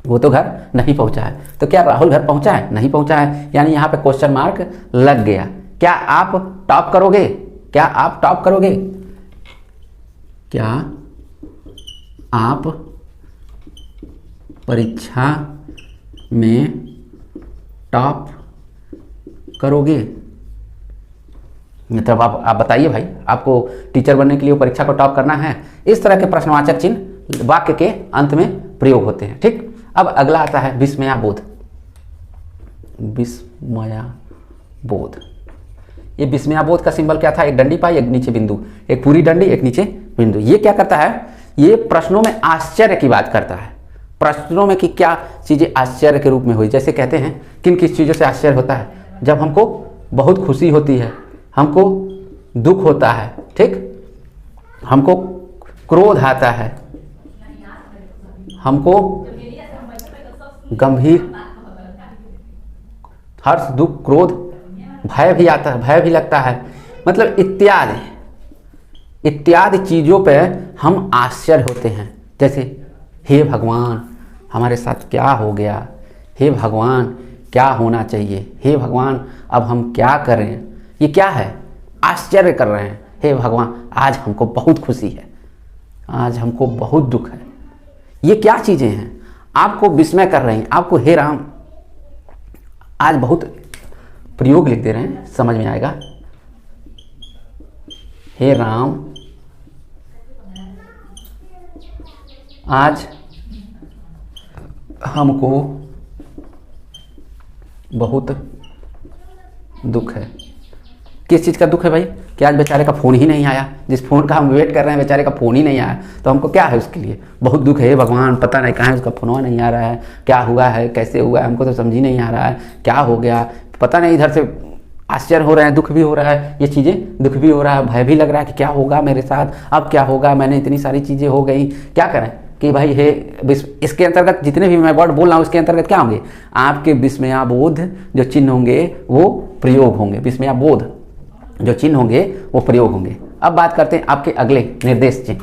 वो तो घर नहीं पहुंचा है। तो क्या राहुल घर पहुंचा है, नहीं पहुंचा है, यानी यहां पे क्वेश्चन मार्क लग गया। क्या आप टॉप करोगे, क्या आप टॉप करोगे, क्या आप परीक्षा में टॉप करोगे। मतलब आप बताइए भाई, आपको टीचर बनने के लिए परीक्षा को टॉप करना है। इस तरह के प्रश्नवाचक चिन्ह वाक्य के अंत में प्रयोग होते हैं। ठीक, अब अगला आता है विस्मयाबोध। विस्मयाबोध, ये विस्मयाबोध का सिंबल क्या था, एक डंडी पाई, एक नीचे बिंदु, एक पूरी डंडी, एक नीचे बिंदु। ये क्या करता है, ये प्रश्नों में आश्चर्य की बात करता है। प्रश्नों में कि क्या चीजें आश्चर्य के रूप में हुई। जैसे कहते हैं किन किस चीजों से आश्चर्य होता है, जब हमको बहुत खुशी होती है, हमको दुख होता है, ठीक, हमको क्रोध आता है, हमको गंभीर हर्ष, दुख, क्रोध, भय भी आता है, भय भी लगता है, मतलब इत्यादि चीजों पे हम आश्चर्य होते हैं। जैसे हे भगवान, हमारे साथ क्या हो गया, हे भगवान क्या होना चाहिए, हे भगवान अब हम क्या करें। ये क्या है, आश्चर्य कर रहे हैं। हे भगवान आज हमको बहुत खुशी है, आज हमको बहुत दुख है। ये क्या चीजें हैं, आपको विस्मय कर रहे हैं, आपको हे राम, आज बहुत प्रयोग लिख दे रहे हैं, समझ में आएगा। हे राम आज हमको बहुत दुख है। किस चीज़ का दुख है भाई? कि आज बेचारे का फ़ोन ही नहीं आया, जिस फ़ोन का हम वेट कर रहे हैं बेचारे का फ़ोन ही नहीं आया, तो हमको क्या है उसके लिए बहुत दुख है। भगवान पता नहीं कहाँ है, उसका फ़ोन नहीं आ रहा है, क्या हुआ है, कैसे हुआ है, हमको तो समझ ही नहीं आ रहा है, क्या हो गया पता नहीं। इधर से आश्चर्य हो रहा है, दुख भी हो रहा है, ये चीज़ें दुख भी हो रहा है, भय भी लग रहा है कि क्या होगा मेरे साथ, अब क्या होगा, मैंने इतनी सारी चीज़ें हो गई, क्या करें कि भाई हे इसके अंतर्गत जितने भी मैं वर्ड बोल रहा हूँ इसके अंतर्गत क्या होंगे? आपके विस्मयाबोध जो चिन्ह होंगे वो प्रयोग होंगे, विस्मयाबोध जो चिन्ह होंगे वो प्रयोग होंगे। अब बात करते हैं आपके अगले निर्देश चिन्ह।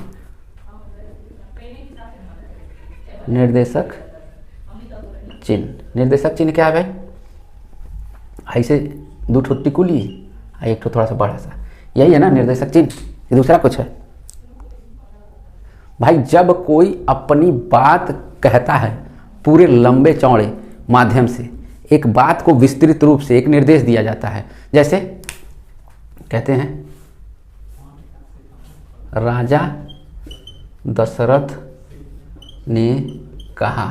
निर्देशक चिन्ह, निर्देशक चिन्ह क्या है भाई? ऐसे दो ठो टिकुली, एक ठो थोड़ा सा बड़ा सा, यही है ना निर्देशक चिन्ह, ये दूसरा कुछ है भाई? जब कोई अपनी बात कहता है पूरे लंबे चौड़े माध्यम से, एक बात को विस्तृत रूप से एक निर्देश दिया जाता है, जैसे कहते हैं राजा दशरथ ने कहा,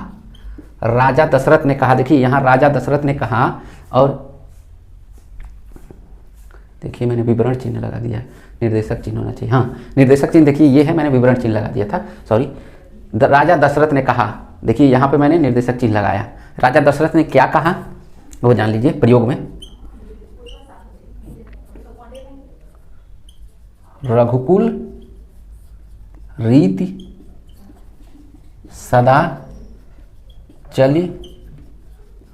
राजा दशरथ ने कहा। देखिए यहाँ राजा दशरथ ने कहा, और देखिए मैंने विवरण चिन्ह लगा दिया है, निर्देशक चिन्ह होना चाहिए। हाँ निर्देशक चिन्ह देखिए ये है, मैंने विवरण चिन्ह लगा दिया था, सॉरी। राजा दशरथ ने कहा, देखिए यहाँ पे मैंने निर्देशक चिन्ह लगाया। राजा दशरथ ने क्या कहा वो जान लीजिए प्रयोग में। रघुकुल रीति सदा चली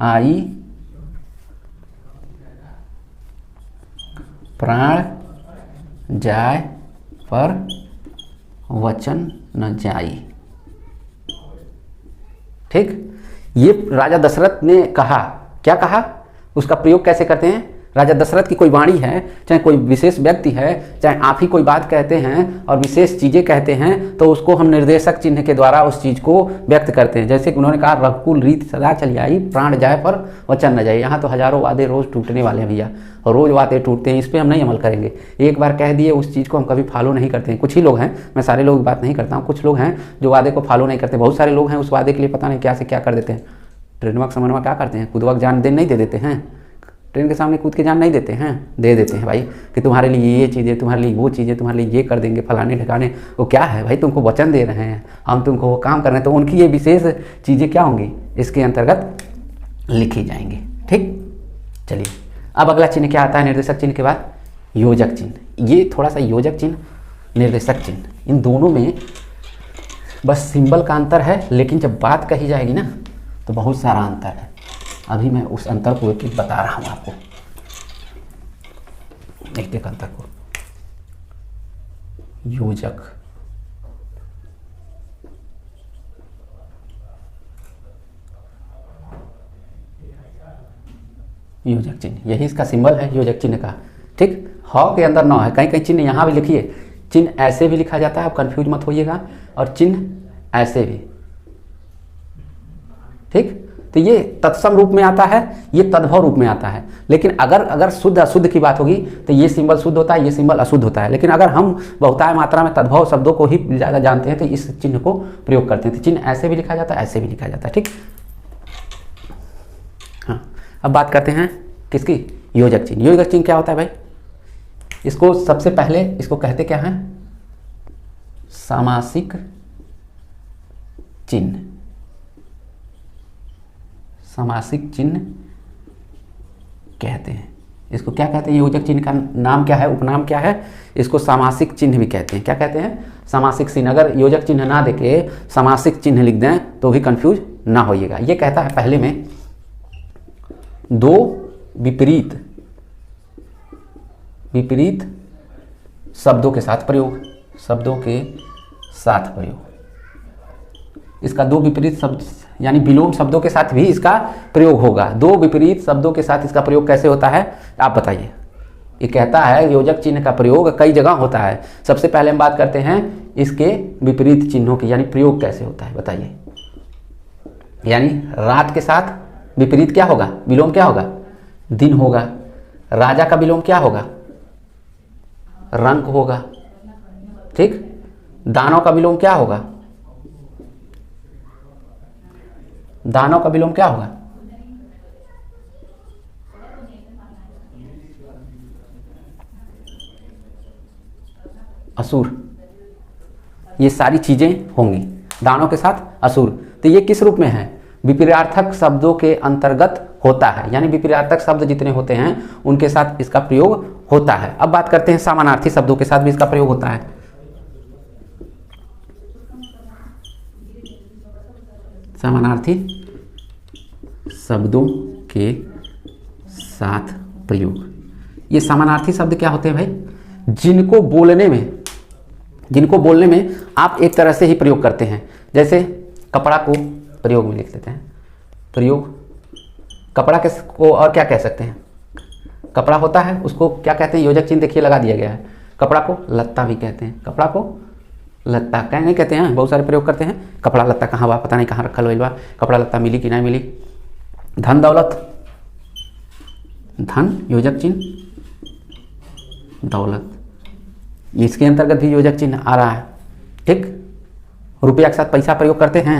आई, प्राण जाए पर वचन न जाई। ठीक, ये राजा दशरथ ने कहा, क्या कहा, उसका प्रयोग कैसे करते हैं? राजा दशरथ की कोई वाणी है, चाहे कोई विशेष व्यक्ति है, चाहे आप ही कोई बात कहते हैं और विशेष चीज़ें कहते हैं, तो उसको हम निर्देशक चिन्ह के द्वारा उस चीज़ को व्यक्त करते हैं। जैसे कि उन्होंने कहा रघुकुल रीत सदा चली आई, प्राण जाए पर वचन न जाए। यहाँ तो हजारों वादे रोज़ टूटने वाले हैं भैया, और रोज़ वादे टूटते हैं, इस पर हम नहीं अमल करेंगे। एक बार कह दिए उस चीज़ को हम कभी फॉलो नहीं करते हैं। कुछ ही लोग हैं, मैं सारे लोग बात नहीं करता हूँ, कुछ लोग हैं जो वादे को फॉलो नहीं करते। बहुत सारे लोग हैं उस वादे के लिए पता नहीं क्या से क्या कर देते हैं। ट्रेनवा समनवा क्या करते हैं, कूदवा जान नहीं दे देते हैं, ट्रेन के सामने कूद के जान नहीं देते हैं, दे देते हैं भाई कि तुम्हारे लिए ये चीज़ें, तुम्हारे लिए वो चीज़ें, तुम्हारे लिए ये कर देंगे फलाने ठिकाने। वो क्या है भाई, तुमको वचन दे रहे हैं, हम तुमको वो काम कर रहे हैं, तो उनकी ये विशेष चीज़ें क्या होंगी इसके अंतर्गत लिखी जाएंगी। ठीक, चलिए अब अगला चिन्ह क्या आता है निर्देशक चिन्ह के बाद? योजक चिन्ह। ये थोड़ा सा योजक चिन्ह, निर्देशक चिन्ह, इन दोनों में बस सिंबल का अंतर है, लेकिन जब बात कही जाएगी ना तो बहुत सारा अंतर है। अभी मैं उस अंतर को एक बता रहा हूं आपको, एक अंतर को। योजक, योजक चिन्ह, यही इसका सिंबल है योजक चिन्ह का। ठीक, ह के अंदर न है, कहीं कहीं चिन्ह यहाँ भी लिखिए, चिन्ह ऐसे भी लिखा जाता है, आप कंफ्यूज मत होइएगा, और चिन्ह ऐसे भी। ठीक, तो ये तत्सम रूप में आता है, ये तद्भव रूप में आता है। लेकिन अगर शुद्ध अशुद्ध की बात होगी तो ये सिंबल शुद्ध होता है, ये सिंबल अशुद्ध होता है। लेकिन अगर हम बहुतायत मात्रा में तद्भव शब्दों को ही ज़्यादा जानते हैं तो इस चिन्ह को प्रयोग करते हैं। तो चिन्ह ऐसे भी लिखा जाता है, ऐसे भी लिखा जाता है। ठीक, हाँ अब बात करते हैं किसकी? योजक चिन्ह। योजक चिन्ह क्या होता है भाई? इसको सबसे पहले इसको कहते क्या है? सामासिक चिन्ह। सामासिक चिन्ह कहते हैं इसको। क्या कहते हैं? योजक चिन्ह का नाम क्या है, उपनाम क्या है? इसको सामासिक चिन्ह भी कहते हैं। क्या कहते हैं? सामासिक चिन्ह। अगर योजक चिन्ह ना देके सामासिक चिन्ह लिख दें तो भी कंफ्यूज ना होइएगा। ये कहता है पहले में दो विपरीत शब्दों के साथ प्रयोग, शब्दों के साथ प्रयोग। इसका दो विपरीत शब्द यानी विलोम शब्दों के साथ भी इसका प्रयोग होगा। दो विपरीत शब्दों के साथ इसका प्रयोग कैसे होता है आप बताइए? ये कहता है योजक चिन्ह का प्रयोग कई जगह होता है। सबसे पहले हम बात करते हैं इसके विपरीत चिन्हों की, यानी प्रयोग कैसे होता है बताइए। यानी रात के साथ विपरीत क्या होगा, विलोम क्या होगा? दिन होगा। राजा का विलोम क्या होगा? रंक होगा। ठीक, दानव का विलोम क्या होगा? दानव का विलोम क्या होगा? असुर। ये सारी चीजें होंगी दानव के साथ असुर। तो ये किस रूप में है? विपरीतार्थक शब्दों के अंतर्गत होता है, यानी विपरीतार्थक शब्द जितने होते हैं उनके साथ इसका प्रयोग होता है। अब बात करते हैं समानार्थी शब्दों के साथ भी इसका प्रयोग होता है। समानार्थी शब्दों के साथ प्रयोग। ये समानार्थी शब्द क्या होते हैं भाई? जिनको बोलने में आप एक तरह से ही प्रयोग करते हैं। जैसे कपड़ा को प्रयोग में लिख लेते हैं। प्रयोग कपड़ा को और क्या कह सकते हैं? कपड़ा होता है उसको क्या कहते हैं? योजक चिन्ह देखिए लगा दिया गया है। कपड़ा को लत्ता भी कहते हैं। कपड़ा को लत्ता क्या नहीं कहते हैं? बहुत सारे प्रयोग करते हैं। कपड़ा लत्ता कहाँ बा, पता नहीं कहाँ रखल हुई बा, कपड़ा लत्ता मिली कि नहीं मिली। धन दौलत, धन योजक चिन्ह, दौलत इसके अंतर्गत भी योजक चिन्ह आ रहा है। ठीक। रुपया के साथ पैसा प्रयोग करते हैं।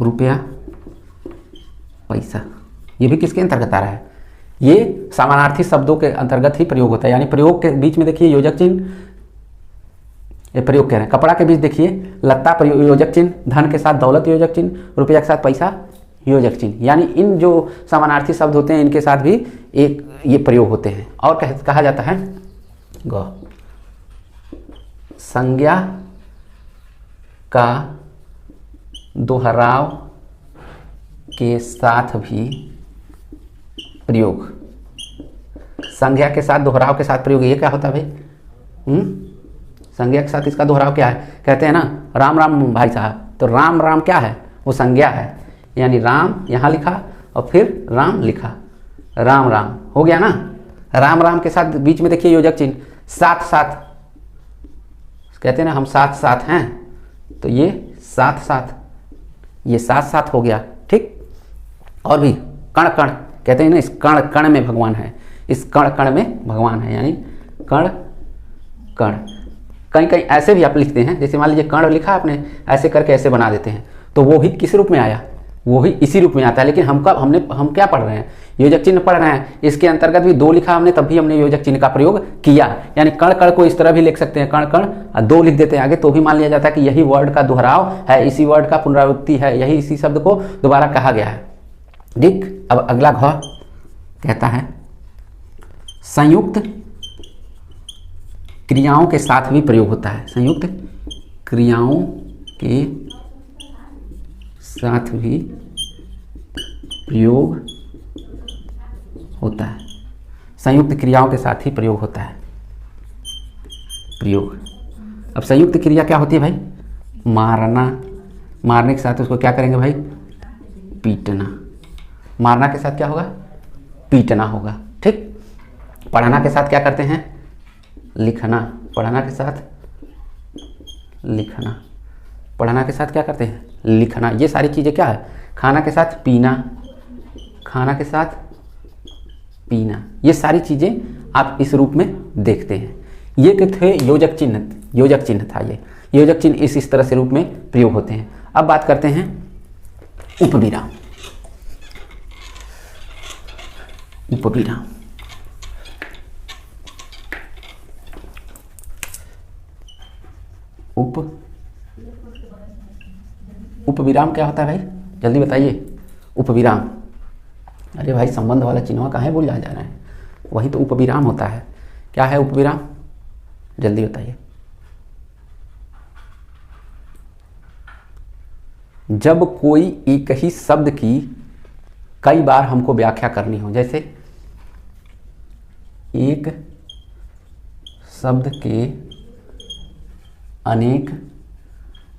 रुपया पैसा ये भी किसके अंतर्गत आ रहा है? ये समानार्थी शब्दों के अंतर्गत ही प्रयोग होता है। यानी प्रयोग के बीच में देखिए योजक चिन्ह, ये प्रयोग कह रहे हैं। कपड़ा के बीच देखिए लत्ता योजक चिन्ह, धन के साथ दौलत योजक चिन्ह, रुपया के साथ पैसा योजक चिन्ह। यानी इन जो समानार्थी शब्द होते हैं इनके साथ भी एक ये प्रयोग होते हैं। और कहा जाता है ग संज्ञा का दोहराव के साथ भी प्रयोग। संज्ञा के साथ दोहराव के साथ प्रयोग ये क्या होता है भाई? संज्ञा के साथ इसका दोहराव क्या है? कहते हैं ना राम राम भाई साहब, तो राम राम क्या है? वो संज्ञा है। यानी राम यहाँ लिखा और फिर राम लिखा, राम राम हो गया ना। राम राम के साथ बीच में देखिए योजक चिन्ह, साथ साथ कहते हैं ना हम साथ साथ हैं, तो ये साथ साथ, ये साथ साथ हो गया। ठीक। और भी कण कण कहते हैं ना, इस कण कण में भगवान है, इस कण कण में भगवान है, यानी कण कण। कहीं कहीं ऐसे भी आप लिखते हैं, जैसे मान लीजिए कण लिखा आपने, ऐसे करके ऐसे बना देते हैं, तो वो भी किस रूप में आया? वो भी इसी रूप में आता है। लेकिन हम क्या पढ़ रहे हैं? योजक चिन्ह पढ़ रहे हैं। इसके अंतर्गत भी दो लिखा हमने, तब भी हमने योजक चिन्ह का प्रयोग किया। यानी कण कण को इस तरह भी लिख सकते हैं, कण कण और दो लिख देते हैं आगे, तो भी मान लिया जाता है कि यही वर्ड का दोहराव है, इसी वर्ड का पुनरावृत्ति है, यही इसी शब्द को दोबारा कहा गया है। ठीक। अब अगला घ कहता है संयुक्त क्रियाओं के साथ भी प्रयोग होता है। संयुक्त क्रियाओं के साथ भी प्रयोग होता है। संयुक्त क्रियाओं के साथ ही प्रयोग होता है। प्रयोग। अब संयुक्त क्रिया क्या होती है भाई? मारना। मारने के साथ उसको क्या करेंगे भाई? पीटना। मारना के साथ क्या होगा? पीटना होगा। ठीक। पढ़ना के साथ क्या करते हैं? लिखना। पढ़ना के साथ लिखना। पढ़ना के साथ क्या करते हैं? लिखना। ये सारी चीज़ें क्या है? खाना के साथ पीना, खाना के साथ पीना, ये सारी चीज़ें आप इस रूप में देखते हैं। ये तो थे योजक चिन्ह, योजक चिन्ह था ये। योजक चिन्ह इस तरह से रूप में प्रयोग होते हैं। अब बात करते हैं उपविराम। उपविराम उपविराम क्या होता है भाई? जल्दी बताइए। उपविराम, अरे भाई संबंध वाला चिन्ह कहाँ है, भूल जा रहे हैं, वही तो उपविराम होता है। क्या है उपविराम? जल्दी बताइए। जब कोई एक ही शब्द की कई बार हमको व्याख्या करनी हो, जैसे एक शब्द के अनेक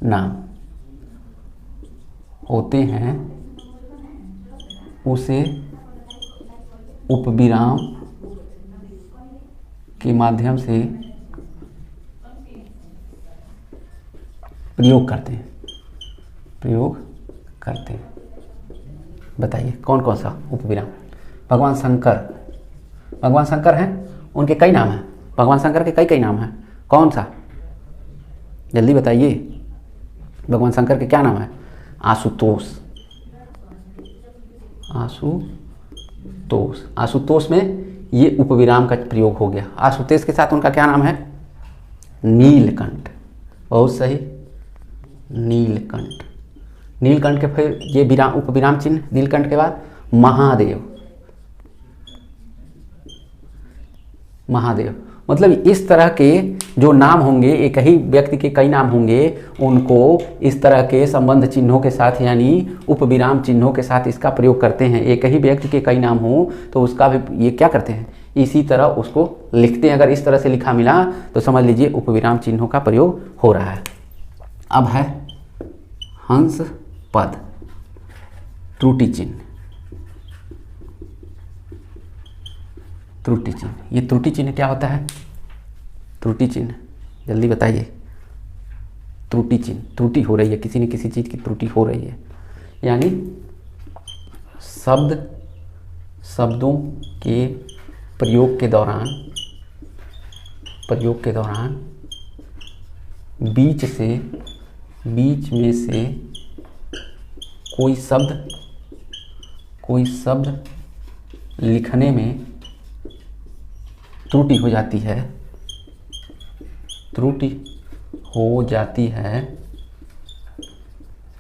नाम होते हैं, उसे उपविराम के माध्यम से प्रयोग करते हैं। प्रयोग करते हैं। बताइए कौन कौन सा उपविराम? भगवान शंकर हैं, उनके कई नाम हैं। भगवान शंकर के कई नाम हैं। कौन सा? जल्दी बताइए। भगवान शंकर के क्या नाम है? आशुतोष। आशुतोष, आशुतोष में ये उपविराम का प्रयोग हो गया। आशुतोष के साथ उनका क्या नाम है? नीलकंठ। बहुत सही, नीलकंठ। नीलकंठ के फिर ये विराम, उपविराम चिन्ह, नीलकंठ के बाद महादेव। महादेव मतलब इस तरह के जो नाम होंगे, एक ही व्यक्ति के कई नाम होंगे, उनको इस तरह के संबंध चिन्हों के साथ यानी उपविराम चिन्हों के साथ इसका प्रयोग करते हैं। एक ही व्यक्ति के कई नाम हो तो उसका भी ये क्या करते हैं, इसी तरह उसको लिखते हैं। अगर इस तरह से लिखा मिला तो समझ लीजिए उपविराम चिन्हों का प्रयोग हो रहा है। अब है हंस पद, त्रुटि चिन्ह। त्रुटि चिन्ह, ये त्रुटि चिन्ह क्या होता है? त्रुटि चिन्ह जल्दी बताइए। त्रुटि चिन्ह, त्रुटि हो रही है, किसी न किसी चीज़ की त्रुटि हो रही है, यानी शब्दों के प्रयोग के दौरान बीच में से कोई शब्द लिखने में त्रुटि हो जाती है,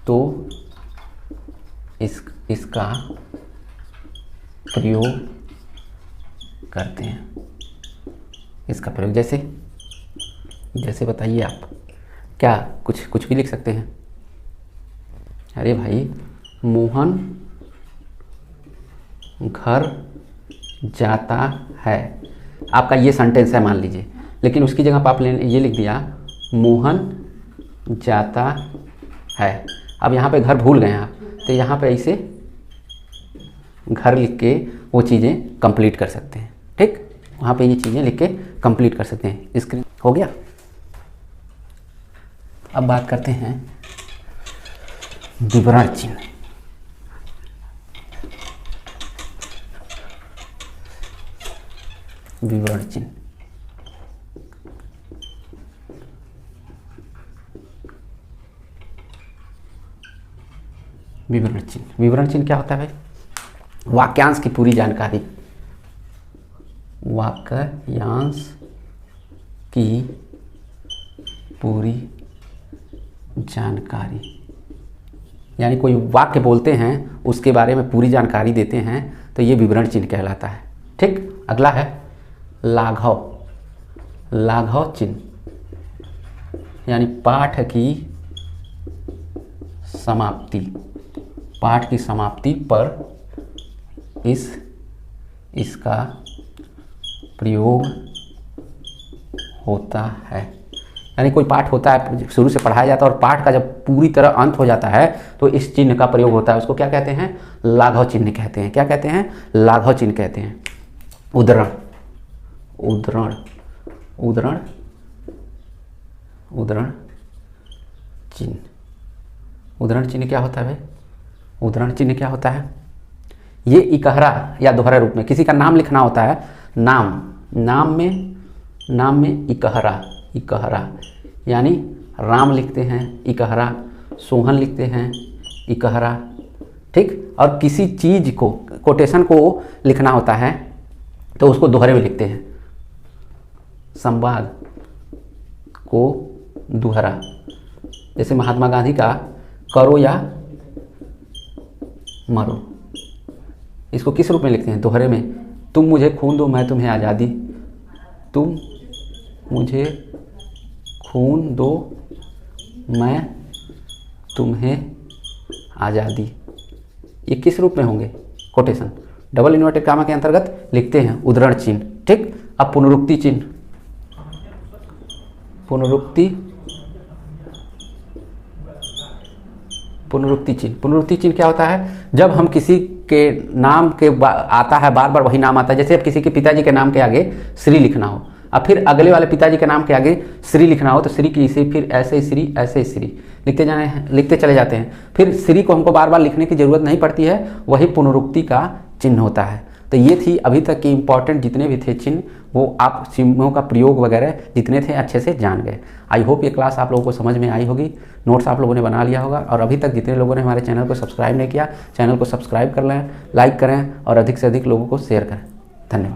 तो इसका प्रयोग करते हैं। इसका प्रयोग जैसे बताइए आप, क्या कुछ भी लिख सकते हैं। अरे भाई, मोहन घर जाता है, आपका ये सेंटेंस है मान लीजिए, लेकिन उसकी जगह पर आपने ये लिख दिया मोहन जाता है। अब यहाँ पे घर भूल गए आप, तो यहाँ पे ऐसे घर लिख के वो चीज़ें कंप्लीट कर सकते हैं। ठीक, वहाँ पे ये चीज़ें लिख के कंप्लीट कर सकते हैं। स्क्रीन हो गया। अब बात करते हैं विवरण चिन्ह। विवरण चिन्ह, विवरण चिन्ह क्या होता है भाई? वाक्यांश की पूरी जानकारी, वाक्यांश की पूरी जानकारी, यानी कोई वाक्य बोलते हैं उसके बारे में पूरी जानकारी देते हैं, तो ये विवरण चिन्ह कहलाता है। ठीक, अगला है लाघव चिन्ह, यानी पाठ की समाप्ति पर इसका प्रयोग होता है। यानी कोई पाठ होता है, शुरू से पढ़ाया जाता है, और पाठ का जब पूरी तरह अंत हो जाता है तो इस चिन्ह का प्रयोग होता है। उसको क्या कहते हैं? लाघव चिन्ह कहते हैं। क्या कहते हैं? लाघव चिन्ह कहते हैं। उद्धरण चिन्ह, उद्धरण चिन्ह क्या होता है भाई? उद्धरण चिन्ह क्या होता है? ये इकहरा या दोहरा रूप में किसी का नाम लिखना होता है। नाम में इकहरा, यानी राम लिखते हैं इकहरा, सोहन लिखते हैं इकहरा। ठीक, और किसी चीज को, कोटेशन को लिखना होता है तो उसको दोहरे में लिखते हैं। संवाद को दोहरा, जैसे महात्मा गांधी का करो या मरो, इसको किस रूप में लिखते हैं? दोहरे में। तुम मुझे खून दो मैं तुम्हें आज़ादी, तुम मुझे खून दो मैं तुम्हें आज़ादी, ये किस रूप में होंगे? कोटेशन। डबल इन्वर्टेड कामा के अंतर्गत लिखते हैं उद्धरण चिन्ह। ठीक, अब पुनरुक्ति चिन्ह। पुनरुक्ति चिन्ह क्या होता है? जब हम किसी के नाम के आता है, बार बार वही नाम आता है। जैसे अब किसी के पिताजी के नाम के आगे श्री लिखना हो, अब फिर अगले वाले पिताजी के नाम के आगे श्री लिखना हो, तो श्री की इसे फिर ऐसे श्री लिखते चले जाते हैं। फिर श्री को हमको बार बार लिखने की जरूरत नहीं पड़ती है, वही पुनरुक्ति का चिन्ह होता है। तो ये थी अभी तक की इंपॉर्टेंट जितने भी थे चिन्ह, वो आप चिन्हों का प्रयोग वगैरह जितने थे अच्छे से जान गए। आई होप ये क्लास आप लोगों को समझ में आई होगी, नोट्स आप लोगों ने बना लिया होगा। और अभी तक जितने लोगों ने हमारे चैनल को सब्सक्राइब नहीं किया, चैनल को सब्सक्राइब कर लें, लाइक करें और अधिक से अधिक लोगों को शेयर करें। धन्यवाद।